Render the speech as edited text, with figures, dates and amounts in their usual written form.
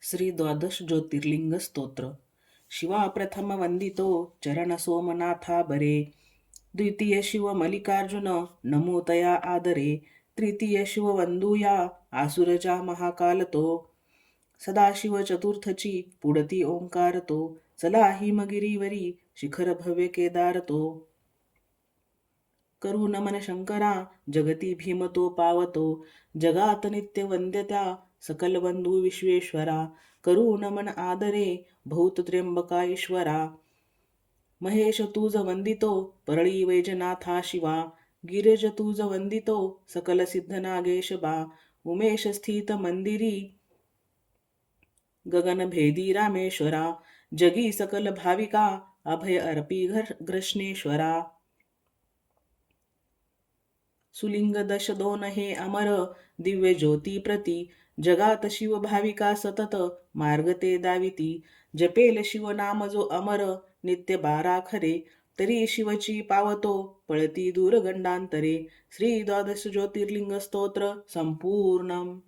श्री द्वादश ज्योतिर्लिंग स्तोत्र. शिवा प्रथम वंदितो चरण सोमनाथा बरे. द्वितीय शिव मल्लिकार्जुन नमो तया आदरे. तृतीय शिव वंदूया आसुरजा महाकाल तो. सदाशिव चतुर्थची पुढती ओंकार तो. चला हिमगिरीवरी शिखर भव्य केदार तो. करू नमन शंकरा जगती भीम तो पावतो. जगात नित्य वंद्य त्या सकल बंधू विश्वेश्वरा. करू नमन आदरे भूत त्र्यंबका ईश्वरा. महेश तुझ वंदितो परळी वैजनाथा शिवा. गिरिज तुझ वंदितो सकल सिद्ध नागेश बा. उमेश स्थित मंदिरी गगन भेदी रामेश्वरा. जगी सकल भाविका अभय अर्पी घृष्णेश्वरा. सुलिंग दश दोन हे अमर दिव्य ज्योती प्रती. जगात शिव भाविका सतत मार्ग ते दाविती. जपेल शिव नाम जो अमर नित्य बारा खरे. तरी शिवची पावतो पळती दूर गंडांतरे. श्री द्वादश ज्योतिर्लिंग स्तोत्र संपूर्णम.